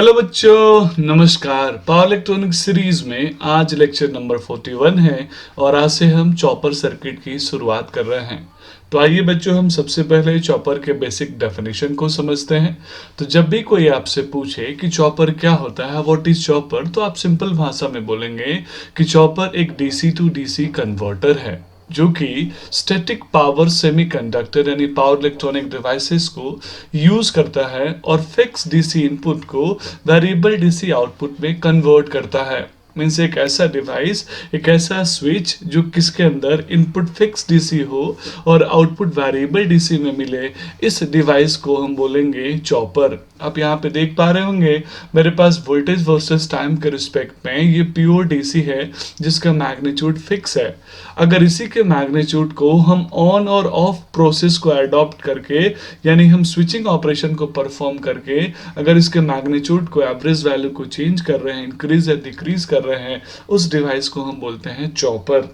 Hello बच्चों, नमस्कार। Power electronic series में आज लेक्चर नंबर 41 है और आज से हम चॉपर सर्किट की शुरुआत कर रहे हैं। तो आइए बच्चों, हम सबसे पहले चॉपर के बेसिक डेफिनेशन को समझते हैं। तो जब भी कोई आपसे पूछे कि चॉपर क्या होता है, व्हाट इज चॉपर, तो आप सिंपल भाषा में बोलेंगे कि चॉपर एक डीसी टू डीसी कन्वर्टर है जो कि स्टैटिक पावर सेमीकंडक्टर यानी पावर इलेक्ट्रॉनिक डिवाइसेस को यूज करता है और फिक्स डीसी इनपुट को वेरिएबल डीसी आउटपुट में कन्वर्ट करता है। मीन्स एक ऐसा डिवाइस, एक ऐसा स्विच जो किसके अंदर इनपुट फिक्स डीसी हो और आउटपुट वेरिएबल डीसी में मिले, इस डिवाइस को हम बोलेंगे चॉपर। आप यहाँ पे देख पा रहे होंगे मेरे पास वोल्टेज वर्सेस टाइम के रिस्पेक्ट में ये प्योर डीसी है जिसका मैग्नीट्यूड फिक्स है। अगर इसी के मैग्नीट्यूड को हम ऑन और ऑफ प्रोसेस को अडॉप्ट करके यानी हम स्विचिंग ऑपरेशन को परफॉर्म करके अगर इसके मैग्नीट्यूड को एवरेज वैल्यू को चेंज कर रहे हैं, इंक्रीज या डिक्रीज कर रहे हैं, उस डिवाइस को हम बोलते हैं चॉपर।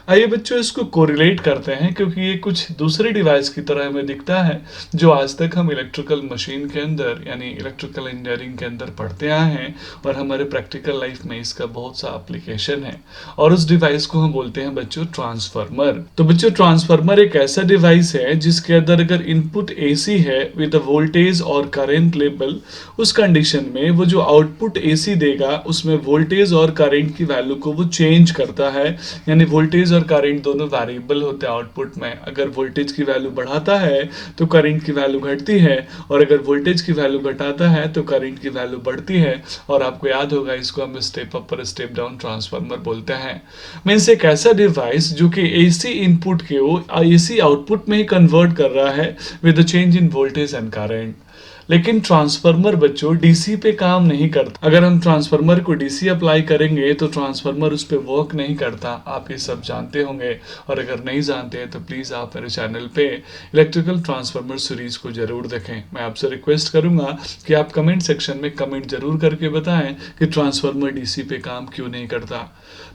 आइए बच्चों, इसको कोरिलेट करते हैं क्योंकि ये कुछ दूसरे डिवाइस की तरह हमें दिखता है जो आज तक हम इलेक्ट्रिकल मशीन के अंदर यानी इलेक्ट्रिकल इंजीनियरिंग के अंदर पढ़ते आए हैं और हमारे प्रैक्टिकल लाइफ में इसका बहुत सा एप्लीकेशन है। और उस डिवाइस को हम बोलते हैं बच्चों ट्रांसफार्मर। तो बच्चों, ट्रांसफार्मर एक ऐसा डिवाइस है जिसके अंदर अगर इनपुट एसी है विद वोल्टेज और करंट लेवल, उस कंडीशन में वो जो आउटपुट एसी देगा उसमें वोल्टेज और करंट की वैल्यू को वो चेंज करता है। यानी वोल्टेज और करंट दोनों वेरिएबल होते हैं आउटपुट में। अगर वोल्टेज की वैल्यू बढ़ाता है तो करंट की वैल्यू घटती है और अगर वोल्टेज की वैल्यू घटाता है तो करंट की वैल्यू बढ़ती है। और आपको याद होगा इसको हम स्टेप अप और स्टेप डाउन ट्रांसफार्मर बोलते हैं। मींस एक ऐसा डिवाइस जो कि एसी इनपुट को एसी आउटपुट में ही कन्वर्ट कर रहा है with the change in voltage and current. लेकिन ट्रांसफार्मर बच्चों डीसी पे काम नहीं करता। अगर हम ट्रांसफार्मर को डीसी अप्लाई करेंगे तो ट्रांसफार्मर उस पर वर्क नहीं करता। आप ये सब जानते होंगे और अगर नहीं जानते हैं तो प्लीज आप मेरे चैनल पे इलेक्ट्रिकल ट्रांसफार्मर सीरीज को जरूर देखें। मैं आपसे रिक्वेस्ट करूंगा कि आप कमेंट सेक्शन में कमेंट जरूर करके बताएं कि ट्रांसफार्मर डीसी पे काम क्यों नहीं करता।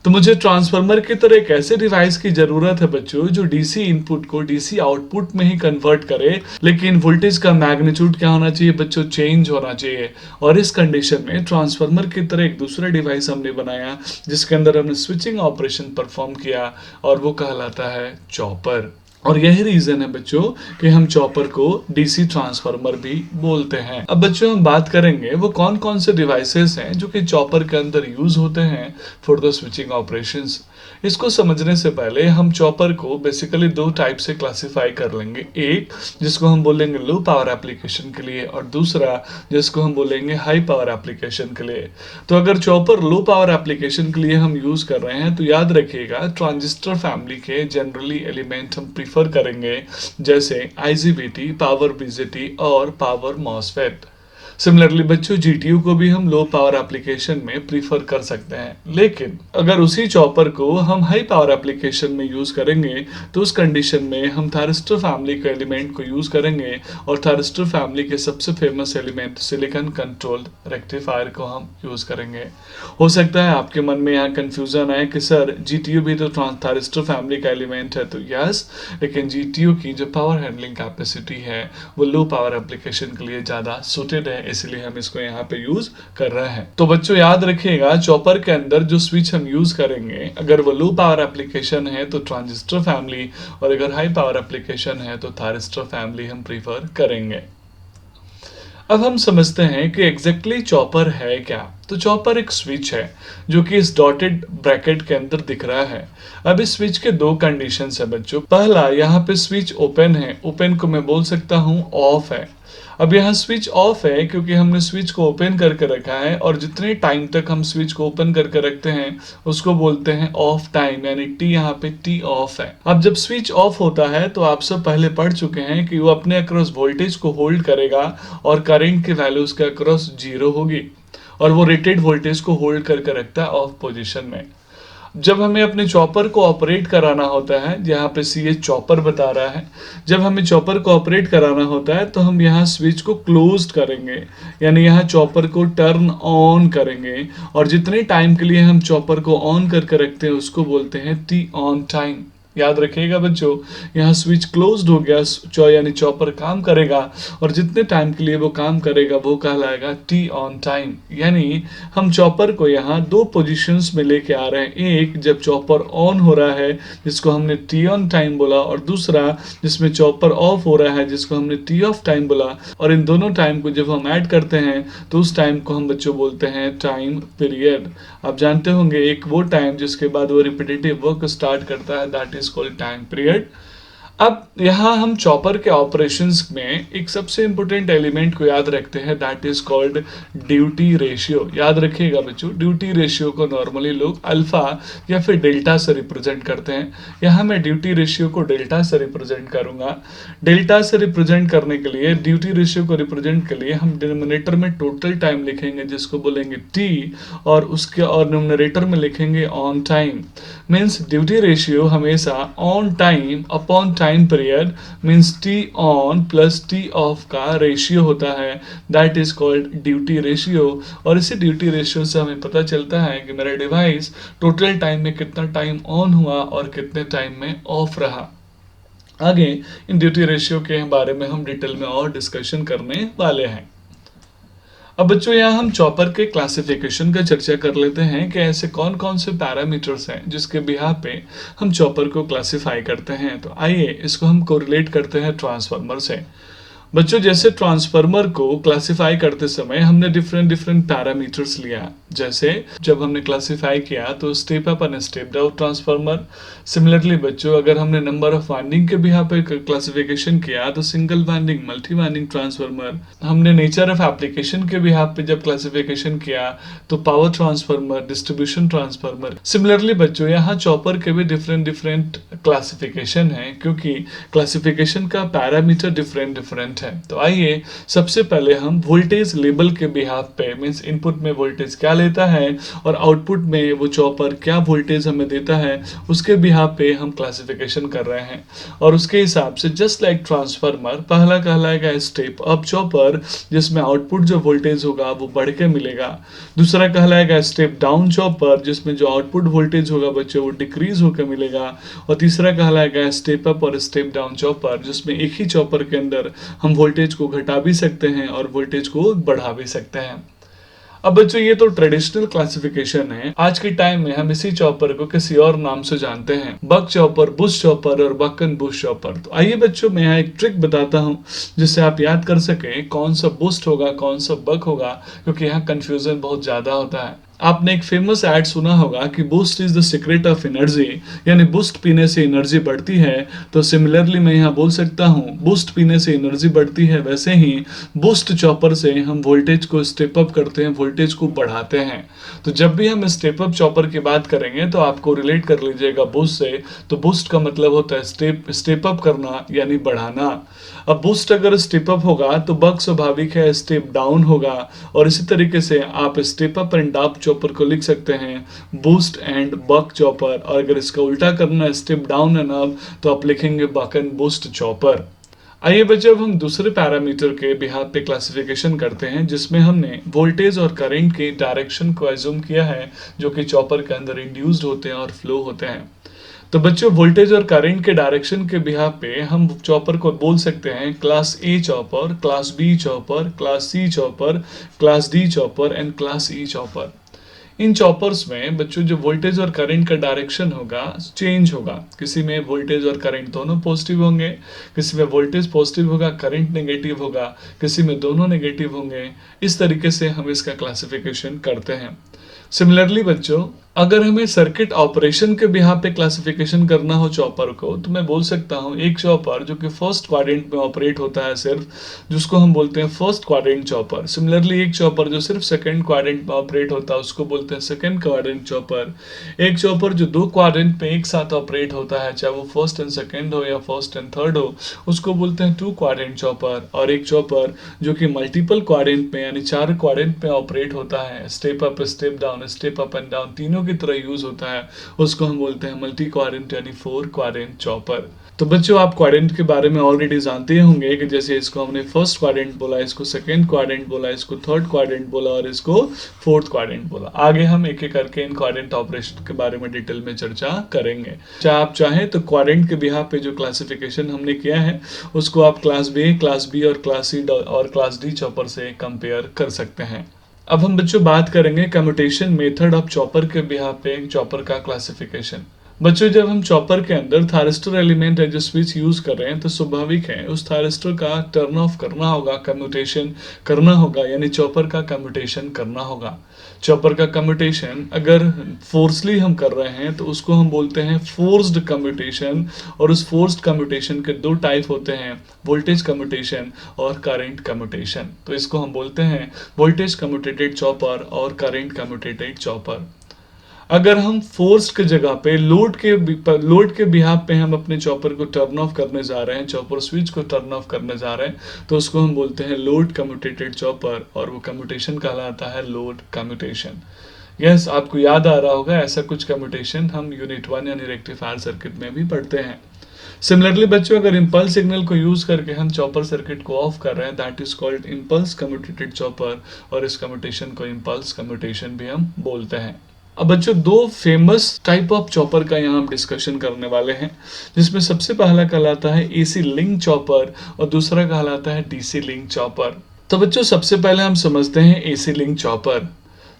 तो मुझे ट्रांसफार्मर की तरह एक ऐसे डिवाइस की जरूरत है बच्चों जो डीसी इनपुट को डीसी आउटपुट में ही कन्वर्ट करे, लेकिन वोल्टेज का मैग्नीट्यूड क्या होना चाहिए बच्चों, चेंज होना चाहिए। और इस कंडीशन में ट्रांसफार्मर की तरह एक दूसरा डिवाइस हमने बनाया जिसके अंदर हमने स्विचिंग ऑपरेशन परफॉर्म किया और वो कहलाता है चॉपर। और यही रीजन है बच्चों कि हम चॉपर को डीसी ट्रांसफार्मर भी बोलते हैं। अब बच्चों हम बात करेंगे वो कौन कौन से डिवाइसेस हैं जो कि चॉपर के अंदर यूज होते हैं फॉर द स्विचिंग ऑपरेशंस। इसको समझने से पहले हम चॉपर को बेसिकली दो टाइप से क्लासिफाई कर लेंगे। एक जिसको हम बोलेंगे लो पावर एप्लीकेशन के लिए और दूसरा जिसको हम बोलेंगे हाई पावर एप्लीकेशन के लिए। तो अगर चॉपर लो पावर एप्लीकेशन के लिए हम यूज कर रहे हैं तो याद रखिएगा ट्रांजिस्टर फैमिली के जनरली एलिमेंट हम प्रीफर करेंगे, जैसे आईजीबीटी, पावर बीजेटी और पावर मॉसफेट। सिमिलरली बच्चों जीटीयू को भी हम लो पावर एप्लीकेशन में प्रीफर कर सकते हैं। लेकिन अगर उसी चॉपर को हम हाई पावर एप्लीकेशन में यूज करेंगे तो उस कंडीशन में हम थारिस्टर फैमिली के एलिमेंट को यूज करेंगे और थारिस्टर फैमिली के सबसे famous element silicon controlled rectifier को हम यूज करेंगे। हो सकता है आपके मन में यहाँ कंफ्यूजन आए कि सर जीटीयू भी तो थारिस्टर फैमिली का एलिमेंट है। तो यस, लेकिन जीटीयू की जो पावर हैंडलिंग कैपेसिटी है वो लो पावर एप्लीकेशन के लिए ज्यादा सूटेड है, इसलिए हम इसको यहाँ पे यूज कर रहे हैं। तो बच्चों याद रखिएगा चॉपर के अंदर जो स्विच हम यूज करेंगे अगर वो लो पावर एप्लीकेशन है तो ट्रांजिस्टर फैमिली और अगर हाई पावर एप्लीकेशन है तो थारिस्टर फैमिली हम प्रीफर करेंगे। अब हम समझते हैं कि एग्जैक्टली चॉपर है क्या। तो चॉपर एक स्विच है जो कि इस डॉटेड ब्रैकेट के अंदर दिख रहा है। अब इस स्विच के दो कंडीशंस है बच्चों। पहला, यहाँ पे स्विच ओपन है, ओपन को मैं बोल सकता हूँ ऑफ है। अब यहाँ स्विच ऑफ है क्योंकि हमने स्विच को ओपन करके रखा है और जितने टाइम तक हम स्विच को ओपन करके रखते हैं उसको बोलते हैं ऑफ टाइम, यानी टी यहाँ पे टी ऑफ है। अब जब स्विच ऑफ होता है तो आप सब पहले पढ़ चुके हैं कि वो अपने अक्रॉस वोल्टेज को होल्ड करेगा और करंट की वैल्यू उसके अक्रॉस 0 होगी और वो रेटेड वोल्टेज को होल्ड करके रखता है ऑफ पोजीशन में। जब हमें अपने चॉपर को ऑपरेट कराना होता है, यहाँ पे सी एच चॉपर बता रहा है, जब हमें चॉपर को ऑपरेट कराना होता है तो हम यहाँ स्विच को क्लोज्ड करेंगे, यानी यहाँ चॉपर को टर्न ऑन करेंगे और जितने टाइम के लिए हम चॉपर को ऑन करके रखते हैं उसको बोलते हैं टी ऑन टाइम। याद रखिएगा बच्चों, यहाँ स्विच क्लोज्ड हो गया, यानी चॉपर काम करेगा और जितने टाइम के लिए वो काम करेगा वो कहलाएगा टी ऑन टाइम। यानी हम चॉपर को यहाँ दो पोजीशंस में लेके आ रहे हैं, एक जब चॉपर ऑन हो रहा है जिसको हमने टी ऑन टाइम बोला, और दूसरा जिसमें चॉपर ऑफ हो रहा है जिसको हमने टी ऑफ टाइम बोला। और इन दोनों टाइम को जब हम ऐड करते हैं तो उस टाइम को हम बच्चों बोलते हैं टाइम पीरियड। आप जानते होंगे एक वो टाइम जिसके बाद वो रिपीटेटिव वर्क स्टार्ट करता है, that is called time period. अब यहाँ हम चॉपर के ऑपरेशंस में एक सबसे इंपॉर्टेंट एलिमेंट को याद रखते हैं, that is called duty ratio. याद रखिएगा बच्चों, ड्यूटी रेशियो को नॉर्मली लोग अल्फा या फिर डेल्टा से रिप्रेजेंट करते हैं। यहाँ मैं ड्यूटी रेशियो को डेल्टा से रिप्रेजेंट करूंगा। डेल्टा से रिप्रेजेंट करने के लिए, ड्यूटी रेशियो को रिप्रेजेंट के लिए हम डिनोमिनेटर में टोटल टाइम लिखेंगे जिसको बोलेंगे टी, और उसके और न्यूमरेटर में लिखेंगे on time. Means duty ratio हमेशा on time upon time period means T on plus T off का रेशियो होता है, that is called duty ratio. और इसी ड्यूटी रेशियो से हमें पता चलता है कि मेरा डिवाइस टोटल टाइम में कितना टाइम ऑन हुआ और कितने टाइम में ऑफ रहा। आगे इन ड्यूटी रेशियो के बारे में हम डिटेल में और डिस्कशन करने वाले हैं। अब बच्चों यहाँ हम चॉपर के क्लासिफिकेशन का चर्चा कर लेते हैं कि ऐसे कौन कौन से पैरामीटर्स हैं जिसके बिहार पे हम चॉपर को क्लासिफाई करते हैं। तो आइए इसको हम कोरिलेट करते हैं ट्रांसफार्मर से। बच्चों जैसे ट्रांसफार्मर को क्लासिफाई करते समय हमने डिफरेंट डिफरेंट पैरामीटर्स लिया। जैसे जब हमने क्लासिफाई किया तो step up and step down transformer. Similarly बच्चों अगर हमने नंबर ऑफ वाइंडिंग के बिहार पे क्लासिफिकेशन किया तो single winding multi winding transformer. हमने नेचर ऑफ एप्लीकेशन के बिहार पे जब क्लासिफिकेशन किया तो power transformer, distribution transformer. Similarly बच्चों यहाँ चॉपर के भी डिफरेंट डिफरेंट क्लासिफिकेशन है क्योंकि क्लासिफिकेशन का पैरामीटर डिफरेंट डिफरेंट है। तो आइए सबसे पहले हम वोल्टेज लेवल के बिहाफ पे, मींस इनपुट में वोल्टेज क्या लेता है और आउटपुट में वो चॉपर क्या वोल्टेज हमें देता है, उसके बिहाफ पे हम क्लासिफिकेशन कर रहे हैं। और उसके हिसाब से जस्ट लाइक ट्रांसफार्मर, पहला कहलाएगा स्टेप अप चॉपर जिसमें आउटपुट जो वोल्टेज होगा वो बढ़ के मिलेगा। दूसरा कहलाएगा स्टेप डाउन चॉपर जिसमें जो आउटपुट वोल्टेज होगा बच्चों वो डिक्रीज होकर मिलेगा। और तीसरा कहलाएगा स्टेप अप और स्टेप डाउन चॉपर जिसमें एक ही चॉपर के अंदर हम वोल्टेज को घटा भी सकते हैं और वोल्टेज को बढ़ा भी सकते हैं। अब बच्चों ये तो ट्रेडिशनल क्लासिफिकेशन है। आज के टाइम में हम इसी चॉपर को किसी और नाम से जानते हैं, बक चॉपर, बुश चॉपर और बक एंड बुश चॉपर। तो आइए बच्चों मैं यहाँ एक ट्रिक बताता हूँ जिससे आप याद कर सके कौन सा बुस्ट होगा कौन सा बक होगा, क्योंकि यहाँ कंफ्यूजन बहुत ज्यादा होता है। आपने एक फेमस ऐड सुना होगा कि boost is the secret of energy, यानी बूस्ट पीने से एनर्जी बढ़ती है। तो सिमिलरली मैं यहाँ बोल सकता हूँ बूस्ट पीने से एनर्जी बढ़ती है, वैसे ही बूस्ट चॉपर से हम वोल्टेज को स्टेप अप करते हैं, वोल्टेज को बढ़ाते हैं। तो जब भी हम स्टेप अप चॉपर की बात करेंगे तो आपको रिलेट कर लीजिएगा बूस्ट से। तो बूस्ट का मतलब होता है स्टेप अप करना यानी बढ़ाना। अब बूस्ट अगर स्टेप अप होगा तो बक स्वाभाविक है स्टेप डाउन होगा। और इसी तरीके से आप step up and down chopper को लिख सकते हैं बूस्ट एंड बक चॉपर। और अगर इसका उल्टा करना है स्टेप डाउन एंड अप तो आप लिखेंगे बक एंड बूस्ट चॉपर। आइए बच्चों अब हम दूसरे पैरामीटर के बिहार पे क्लासिफिकेशन करते हैं जिसमें हमने वोल्टेज और करंट के डायरेक्शन को एज्यूम किया है जो कि चॉपर के अंदर इंड्यूस्ड होते हैं और फ्लो होते हैं। तो बच्चों वोल्टेज और करंट के डायरेक्शन के बिहार पे हम चॉपर को बोल सकते हैं class A chopper, class B chopper, class C chopper, class D chopper and class E chopper. इन चॉपर्स में बच्चों जो वोल्टेज और करंट का डायरेक्शन होगा चेंज होगा। किसी में वोल्टेज और करंट दोनों पॉजिटिव होंगे, किसी में वोल्टेज पॉजिटिव होगा करंट नेगेटिव होगा, किसी में दोनों नेगेटिव होंगे। इस तरीके से हम इसका क्लासिफिकेशन करते हैं। सिमिलरली बच्चों अगर हमें सर्किट ऑपरेशन के बिहार पे क्लासिफिकेशन करना हो चॉपर को तो मैं बोल सकता हूँ एक चॉपर जो कि फर्स्ट क्वाड्रेंट में ऑपरेट होता है सिर्फ, जिसको हम बोलते हैं फर्स्ट क्वाड्रेंट चॉपर। सिमिलरली एक चॉपर जो सिर्फ सेकंड क्वाड्रेंट में ऑपरेट होता है उसको बोलते हैं सेकंड क्वाड्रेंट चॉपर। एक चॉपर जो दो क्वाड्रेंट में एक साथ ऑपरेट होता है चाहे वो फर्स्ट एंड सेकंड हो या फर्स्ट एंड थर्ड हो उसको बोलते हैं टू क्वाड्रेंट चॉपर। और एक चॉपर जो कि मल्टीपल क्वाड्रेंट में यानी चार क्वाड्रेंट में ऑपरेट होता है, step up step down step up and down तीनों की तरह यूज होता है, उसको हम बोलते हैं मल्टी क्वाड्रेंट यानी फोर क्वाड्रेंट चॉपर। तो बच्चों आप क्वाड्रेंट के बारे में ऑलरेडी जानते ही होंगे कि जैसे इसको हमने फर्स्ट क्वाड्रेंट बोला, इसको सेकंड क्वाड्रेंट बोला, इसको थर्ड क्वाड्रेंट बोला और इसको फोर्थ क्वाड्रेंट बोला। आगे हम एक एक करके इन क्वाड्रेंट ऑपरेशन के बारे में डिटेल में चर्चा करेंगे। चाहे आप चाहें तो क्वाड्रेंट के बिहाफ पे जो क्लासिफिकेशन हमने किया है उसको आप क्लास बी और क्लास सी और क्लास डी चॉपर से कंपेयर कर सकते हैं। अब हम बच्चों बात करेंगे कम्यूटेशन मेथड ऑफ चॉपर के बिहाफ पे चॉपर का क्लासिफिकेशन। बच्चों जब हम चॉपर के अंदर thyristor element as switch use कर रहे हैं तो स्वाभाविक है उस थायरिस्टर का टर्न ऑफ करना होगा, कम्यूटेशन करना होगा, यानी चॉपर का कम्यूटेशन करना होगा। चॉपर का कम्यूटेशन अगर फोर्सली हम कर रहे हैं तो उसको हम बोलते हैं फोर्स्ड कम्यूटेशन, और उस फोर्स्ड कम्यूटेशन के दो टाइप होते हैं, वोल्टेज कम्यूटेशन और करंट कम्यूटेशन। तो इसको हम बोलते हैं वोल्टेज कम्यूटेटेड चॉपर और करंट कम्यूटेटेड चॉपर। अगर हम फोर्स के जगह पे लोड के बिहाफ पे हम अपने चॉपर को टर्न ऑफ करने जा रहे हैं, चॉपर स्विच को टर्न ऑफ करने जा रहे हैं, तो उसको हम बोलते हैं लोड कम्यूटेटेड चॉपर और वो कम्यूटेशन कहलाता है लोड कम्यूटेशन। यस, आपको याद आ रहा होगा ऐसा कुछ कम्यूटेशन हम यूनिट 1 यानी रेक्टिफायर सर्किट में भी पढ़ते हैं। सिमिलरली बच्चों अगर इंपल्स सिग्नल को यूज करके हम चॉपर सर्किट को ऑफ कर रहे हैं, that is called impulse commutated chopper, और इस कम्यूटेशन को इंपल्स कम्यूटेशन भी हम बोलते हैं। अब बच्चों दो फेमस टाइप ऑफ चॉपर का यहाँ हम डिस्कशन करने वाले हैं, जिसमें सबसे पहला कहलाता है एसी लिंक चॉपर और दूसरा कहलाता है डीसी लिंक चॉपर। तो बच्चों सबसे पहले हम समझते हैं एसी लिंक चॉपर।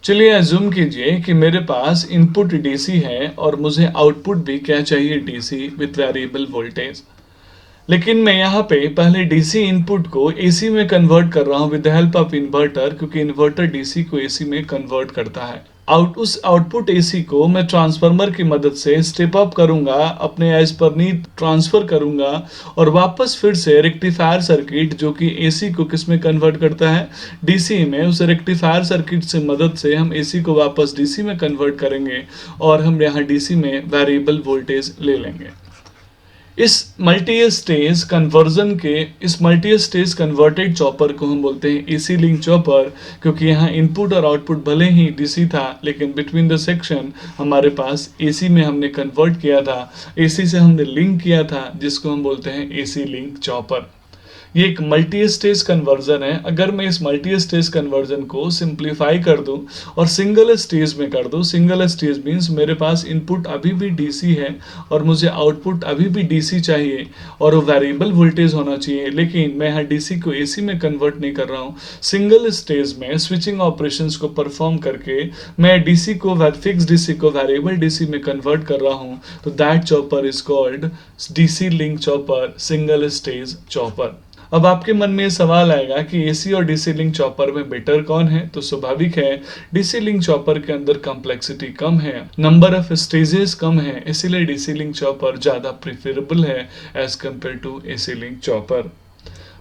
चलिए अज्यूम कीजिए कि मेरे पास इनपुट डीसी है और मुझे आउटपुट भी क्या चाहिए, डीसी विथ वेरिएबल वोल्टेज। लेकिन मैं यहाँ पे पहले डीसी इनपुट को एसी में कन्वर्ट कर रहा हूँ with the help of inverter, क्योंकि इन्वर्टर डीसी को एसी में कन्वर्ट करता है। उस आउटपुट एसी को मैं ट्रांसफार्मर की मदद से स्टेप अप करूंगा, अपने एज पर नीड ट्रांसफर करूंगा और वापस फिर से रेक्टिफायर सर्किट जो कि एसी को किस में कन्वर्ट करता है, डीसी में, उस रेक्टिफायर सर्किट से मदद से हम एसी को वापस डीसी में कन्वर्ट करेंगे और हम यहाँ डीसी में वेरिएबल वोल्टेज ले लेंगे। इस मल्टी स्टेज कन्वर्टेड चॉपर को हम बोलते हैं एसी लिंक चॉपर, क्योंकि यहाँ इनपुट और आउटपुट भले ही डीसी था लेकिन बिटवीन द सेक्शन हमारे पास एसी में हमने कन्वर्ट किया था, एसी से हमने लिंक किया था, जिसको हम बोलते हैं एसी लिंक चॉपर। ये एक मल्टी स्टेज कन्वर्जन है। अगर मैं इस मल्टी स्टेज कन्वर्जन को सिंप्लीफाई कर दूं और सिंगल स्टेज में कर दूं, सिंगल स्टेज मींस मेरे पास इनपुट अभी भी डीसी है और मुझे आउटपुट अभी भी डीसी चाहिए और वो वेरिएबल वोल्टेज होना चाहिए, लेकिन मैं यहाँ डीसी को एसी में कन्वर्ट नहीं कर रहा हूँ। सिंगल स्टेज में स्विचिंग ऑपरेशंस को परफॉर्म करके मैं डीसी को फिक्स डीसी को वेरिएबल डीसी में कन्वर्ट कर रहा हूँ, तो that chopper is called DC link chopper, single stage chopper. अब आपके मन में ये सवाल आएगा कि एसी और डीसी लिंक चॉपर में बेटर कौन है, तो स्वाभाविक है डीसी लिंक चॉपर के अंदर कॉम्प्लेक्सिटी कम है, नंबर ऑफ स्टेजेस कम है, इसीलिए डीसी लिंक चॉपर ज्यादा प्रेफरेबल है as compared to AC link chopper.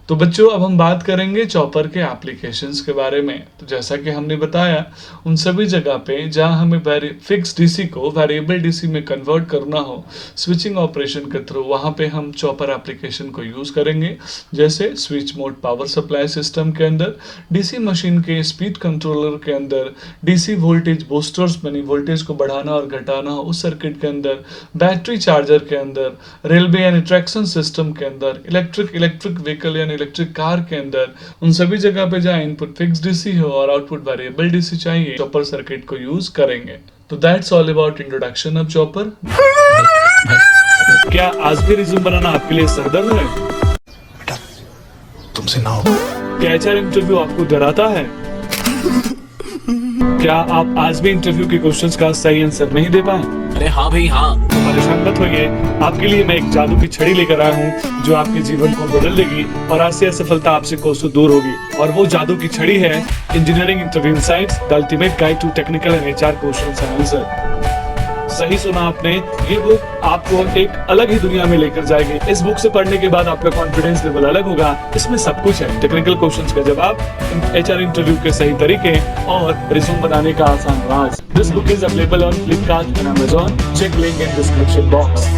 तो बच्चों अब हम बात करेंगे चॉपर के एप्लीकेशंस के बारे में। तो जैसा कि हमने बताया उन सभी जगह पे जहां हमें फिक्स डीसी को वेरिएबल डीसी में कन्वर्ट करना हो स्विचिंग ऑपरेशन के थ्रू, वहां पे हम चॉपर एप्लीकेशन को यूज करेंगे। जैसे switch mode power supply system के अंदर, डीसी मशीन के स्पीड कंट्रोलर के अंदर, डीसी वोल्टेज बूस्टर्स यानी वोल्टेज को बढ़ाना और घटाना हो उस सर्किट के अंदर, बैटरी चार्जर के अंदर, रेलवे यानी ट्रैक्शन सिस्टम के अंदर, इलेक्ट्रिक व्हीकल यानी इलेक्ट्रिक कार के अंदर, उन सभी जगह पे जहां इनपुट फिक्स डीसी हो और आउटपुट वेरिएबल डीसी चाहिए, चॉपर सर्किट को यूज करेंगे। तो that's all about introduction of chopper. क्या आज भी रिज्यूम बनाना आपके लिए सरदर्द है? बेटा तुमसे ना हो। क्या एचआर इंटरव्यू आपको डराता है? क्या आप आज भी इंटरव्यू के क्वेश्चंस का सही आंसर नहीं दे पाए? अरे हाँ भाई हाँ। तो परेशान मत होइए, आपके लिए मैं एक जादू की छड़ी लेकर आया हूँ जो आपके जीवन को बदल देगी और आज से असफलता आपसे कोसों दूर होगी। और वो जादू की छड़ी है engineering interview insights, the ultimate guide to technical and HR questions and answer. सही सुना आपने, ये बुक आपको एक अलग ही दुनिया में लेकर जाएगी। इस बुक से पढ़ने के बाद आपका कॉन्फिडेंस लेवल अलग होगा। इसमें सब कुछ है, टेक्निकल क्वेश्चंस का जवाब, एचआर इंटरव्यू के सही तरीके और रिज्यूम बनाने का आसान राज। This book is available on Flipkart and Amazon. Check link in description box.